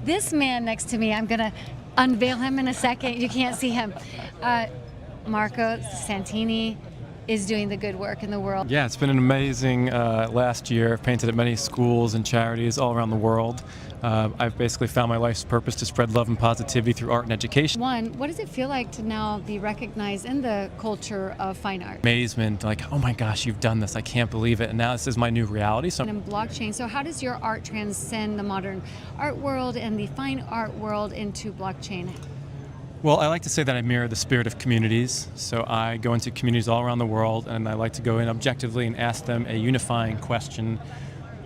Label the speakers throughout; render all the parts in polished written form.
Speaker 1: This man next to me, I'm going to unveil him in a second. You can't see him. Marco Santini is doing the good work in the world.
Speaker 2: Yeah, it's been an amazing last year. I've painted at many schools and charities all around the world. I've basically found my life's purpose to spread love and positivity through art and education.
Speaker 1: One, what does it feel like to now be recognized in the culture of fine art?
Speaker 2: Amazement, like, oh my gosh, you've done this. I can't believe it. And now this is my new reality.
Speaker 1: And in blockchain, so how does your art transcend the modern art world and the fine art world into blockchain?
Speaker 2: Well, I like to say that I mirror the spirit of communities. So I go into communities all around the world, and I like to go in objectively and ask them a unifying question.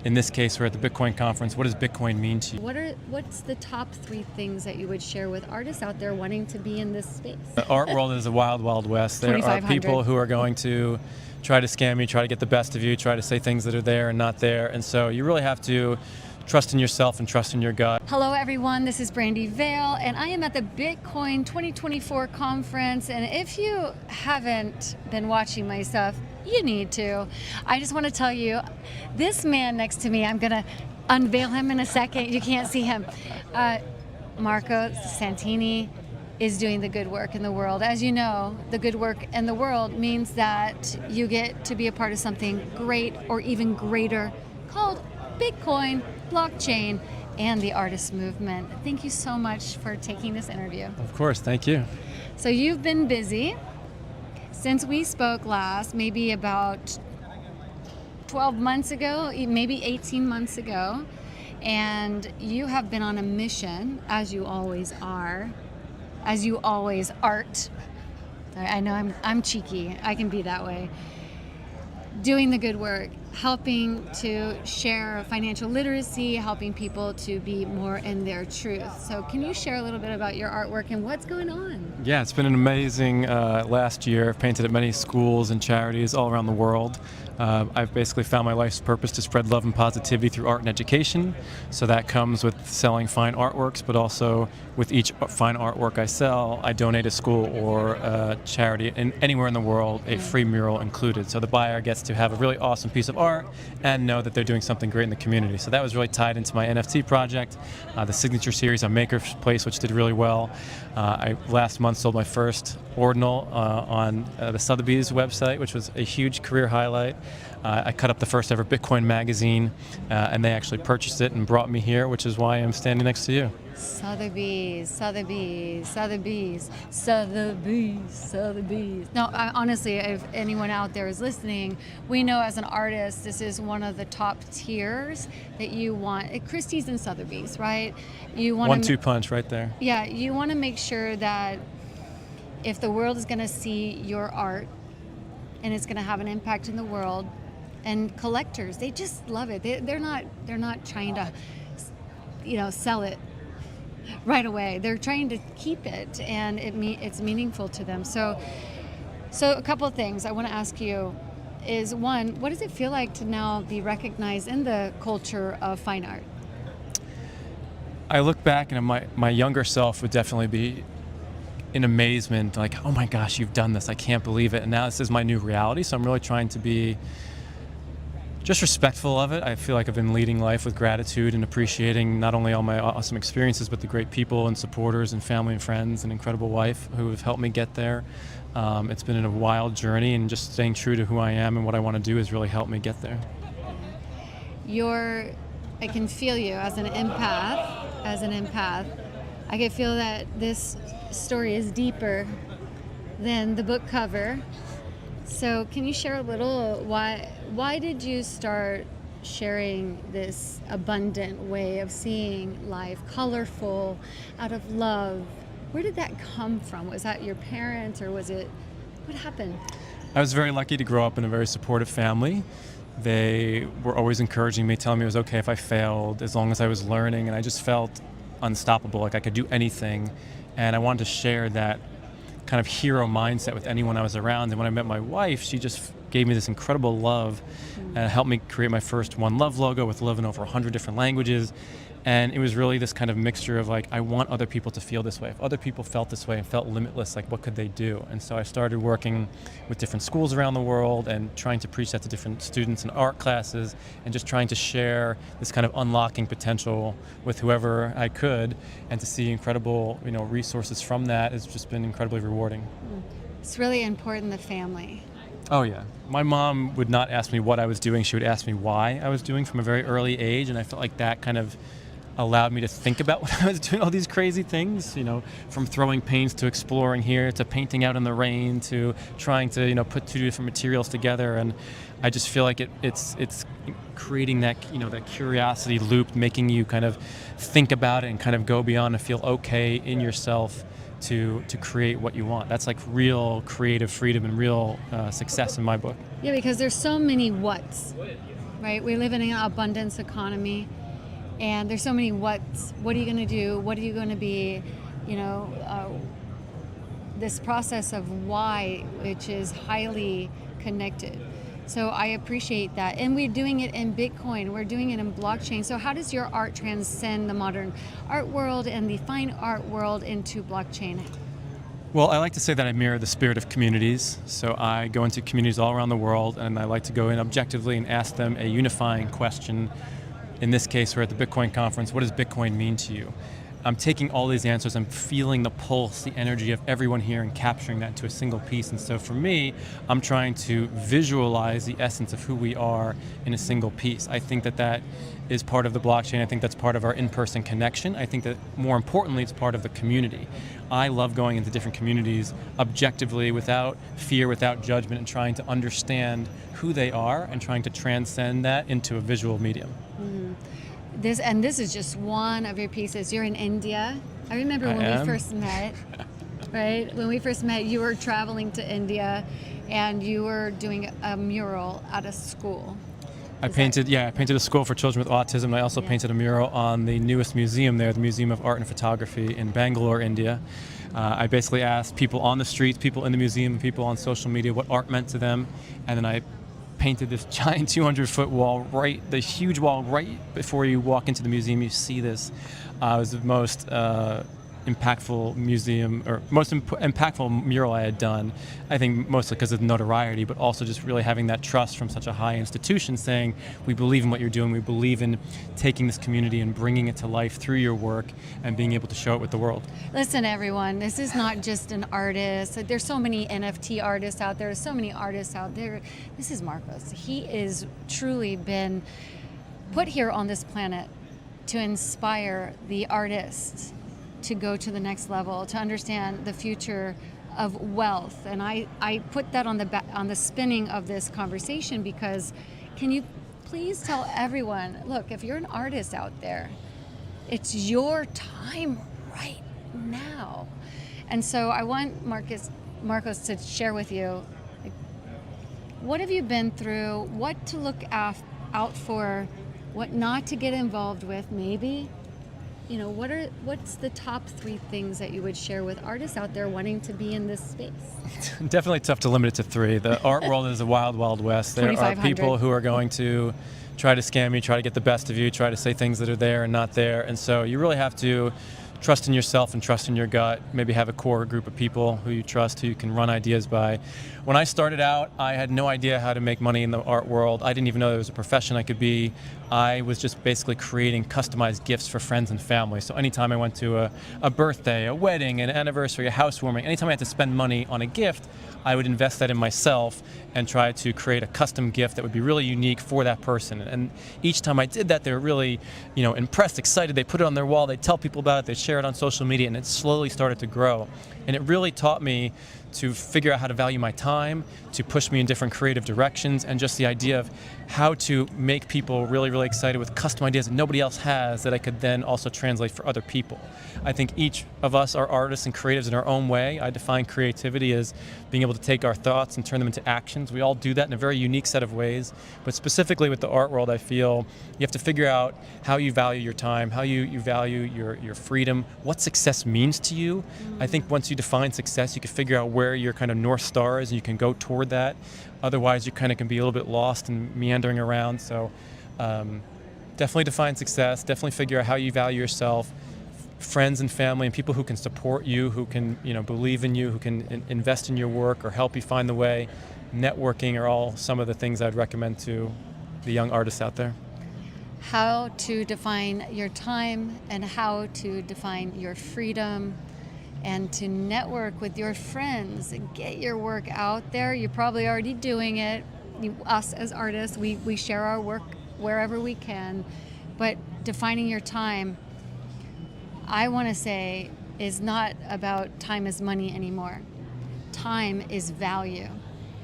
Speaker 2: In this case, we're at the Bitcoin conference. What does Bitcoin mean to you?
Speaker 1: What's the top 3 things that you would share with artists out there wanting to be in this space?
Speaker 2: The art world is a wild, wild west. There are people who are going to try to scam you, try to get the best of you, try to say things that are there and not there. And so you really have to trust in yourself and trust in your gut.
Speaker 1: Hello everyone, this is Brandi Veil, and I am at the Bitcoin 2024 conference, and if you haven't been watching my stuff, you need to. I just want to tell you, this man next to me, I'm going to unveil him in a second. You can't see him. Marco Santini is doing the good work in the world. As you know, the good work in the world means that you get to be a part of something great or even greater called Bitcoin, blockchain, and the artist movement. Thank you so much for taking this interview.
Speaker 2: Of course, thank you.
Speaker 1: So you've been busy since we spoke last, maybe about 12 months ago, maybe 18 months ago, and you have been on a mission, as you always are, as you always art. I know I'm cheeky, I can be that way. Doing the good work, helping to share financial literacy, helping people to be more in their truth. So can you share a little bit about your artwork and what's going on?
Speaker 2: Yeah, it's been an amazing last year. I've painted at many schools and charities all around the world. I've basically found my life's purpose to spread love and positivity through art and education. So that comes with selling fine artworks, but also with each fine artwork I sell, I donate a school or a charity anywhere in the world, a free mural included. So the buyer gets to have a really awesome piece of art and know that they're doing something great in the community. So that was really tied into my NFT project, the signature series on Maker's Place, which did really well. I last month sold my first ordinal on the Sothebys website, which was a huge career highlight. I cut up the first ever Bitcoin magazine, and they actually purchased it and brought me here, which is why I'm standing next to you.
Speaker 1: Sothebys, Sothebys, Sothebys, Sothebys, Sothebys. No, honestly, if anyone out there is listening, we know as an artist, this is one of the top tiers that you want. Christie's and Sothebys, right? You want
Speaker 2: 1-2 punch right there.
Speaker 1: Yeah, you want to make sure that if the world is going to see your art and it's going to have an impact in the world, and collectors, they just love it. They're not trying to, sell it right away. They're trying to keep it, and it's meaningful to them. So a couple of things I want to ask you is, one, what does it feel like to now be recognized in the culture of fine art?
Speaker 2: I look back, and my younger self would definitely be in amazement, like, oh my gosh, you've done this. I can't believe it. And now this is my new reality. So I'm really trying to be just respectful of it. I feel like I've been leading life with gratitude and appreciating not only all my awesome experiences, but the great people and supporters and family and friends and incredible wife who have helped me get there. It's been a wild journey, and just staying true to who I am and what I want to do has really helped me get there.
Speaker 1: I can feel you as an empath. I can feel that this story is deeper than the book cover. So can you share a little, why did you start sharing this abundant way of seeing life, colorful, out of love? Where did that come from? Was that your parents, or what happened?
Speaker 2: I was very lucky to grow up in a very supportive family. They were always encouraging me, telling me it was okay if I failed, as long as I was learning, and I just felt unstoppable, like I could do anything. And I wanted to share that kind of hero mindset with anyone I was around. And when I met my wife, she just gave me this incredible love and helped me create my first One Love logo with love in over 100 different languages. And it was really this kind of mixture of like, I want other people to feel this way. If other people felt this way and felt limitless, like what could they do? And so I started working with different schools around the world and trying to preach that to different students in art classes and just trying to share this kind of unlocking potential with whoever I could, and to see incredible, resources from that has just been incredibly rewarding.
Speaker 1: It's really important, the family.
Speaker 2: Oh yeah. My mom would not ask me what I was doing. She would ask me why I was doing from a very early age, and I felt like that kind of allowed me to think about when I was doing all these crazy things, from throwing paints to exploring here to painting out in the rain to trying to, put two different materials together. And I just feel like it's creating that, that curiosity loop, making you kind of think about it and kind of go beyond and feel okay in yourself to create what you want. That's like real creative freedom and real success in my book.
Speaker 1: Yeah, because there's so many whats, right? We live in an abundance economy. And there's so many whats. What are you going to do? What are you going to be? This process of why, which is highly connected. So I appreciate that. And we're doing it in Bitcoin. We're doing it in blockchain. So how does your art transcend the modern art world and the fine art world into blockchain?
Speaker 2: Well, I like to say that I mirror the spirit of communities. So I go into communities all around the world, and I like to go in objectively and ask them a unifying question. In this case, we're at the Bitcoin conference. What does Bitcoin mean to you? I'm taking all these answers, I'm feeling the pulse, the energy of everyone here and capturing that into a single piece. And so for me, I'm trying to visualize the essence of who we are in a single piece. I think that is part of the blockchain. I think that's part of our in-person connection. I think that more importantly, it's part of the community. I love going into different communities objectively, without fear, without judgment, and trying to understand who they are and trying to transcend that into a visual medium.
Speaker 1: Mm-hmm. This is just one of your pieces. You're in India. I remember when we first met, right? When we first met, you were traveling to India and you were doing a mural at a school. I painted a school for children with autism, and I also painted a mural on the newest museum there, the Museum of Art and Photography in Bangalore, India. I basically asked people on the streets, people in the museum, people on social media what art meant to them, and then I painted this giant 200-foot wall, the huge wall right before you walk into the museum. You see this. It was the most impactful impactful mural I had done. I think mostly because of the notoriety, but also just really having that trust from such a high institution saying, we believe in what you're doing, we believe in taking this community and bringing it to life through your work and being able to show it with the world. Listen, everyone, this is not just an artist. There's so many NFT artists out there, so many artists out there. This is Marcos. He is truly been put here on this planet to inspire the artists to go to the next level, to understand the future of wealth. And I put that on the spinning of this conversation because can you please tell everyone, look, if you're an artist out there, it's your time right now. And so I want Marcos to share with you, like, what have you been through, what to look out for, what not to get involved with maybe. What's the top 3 things that you would share with artists out there wanting to be in this space?
Speaker 2: Definitely tough to limit it to 3. The art world is a wild, wild west. There are people who are going to try to scam you, try to get the best of you, try to say things that are there and not there. And so you really have to trust in yourself and trust in your gut. Maybe have a core group of people who you trust, who you can run ideas by. When I started out, I had no idea how to make money in the art world. I didn't even know there was a profession I could be. I was just basically creating customized gifts for friends and family. So anytime I went to a birthday, a wedding, an anniversary, a housewarming, anytime I had to spend money on a gift, I would invest that in myself and try to create a custom gift that would be really unique for that person. And each time I did that, they were really, impressed, excited. They put it on their wall, they'd tell people about it, they'd share it on social media, and it slowly started to grow. And it really taught me to figure out how to value my time, to push me in different creative directions, and just the idea of how to make people really, really excited with custom ideas that nobody else has that I could then also translate for other people. I think each of us are artists and creatives in our own way. I define creativity as being able to take our thoughts and turn them into actions. We all do that in a very unique set of ways, but specifically with the art world, I feel you have to figure out how you value your time, how you value your freedom, what success means to you. I think once you define success, you can figure out where your kind of North Star is and you can go toward that. Otherwise, you kind of can be a little bit lost and meandering around. So definitely define success, definitely figure out how you value yourself, friends and family and people who can support you, who can believe in you, who can invest in your work or help you find the way. Networking are all some of the things I'd recommend to the young artists out there.
Speaker 1: How to define your time and how to define your freedom, and to network with your friends and get your work out there. You're probably already doing it. Us as artists, we share our work wherever we can, but defining your time, I want to say, is not about time as money anymore. Time is value,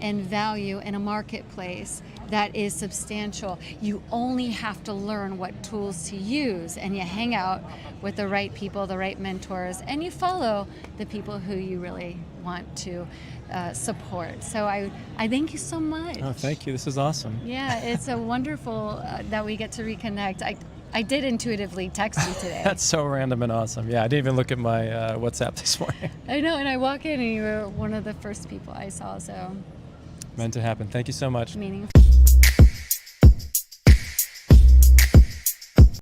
Speaker 1: and value in a marketplace that is substantial. You only have to learn what tools to use, and you hang out with the right people, the right mentors, and you follow the people who you really want to support. So I thank you so much.
Speaker 2: Oh, thank you. This is awesome.
Speaker 1: Yeah, it's a wonderful that we get to reconnect. I did intuitively text you today.
Speaker 2: That's so random and awesome. Yeah, I didn't even look at my WhatsApp this morning.
Speaker 1: I know, and I walk in and you were one of the first people I saw, so
Speaker 2: Meant to happen. Thank you so much.
Speaker 1: meaningful.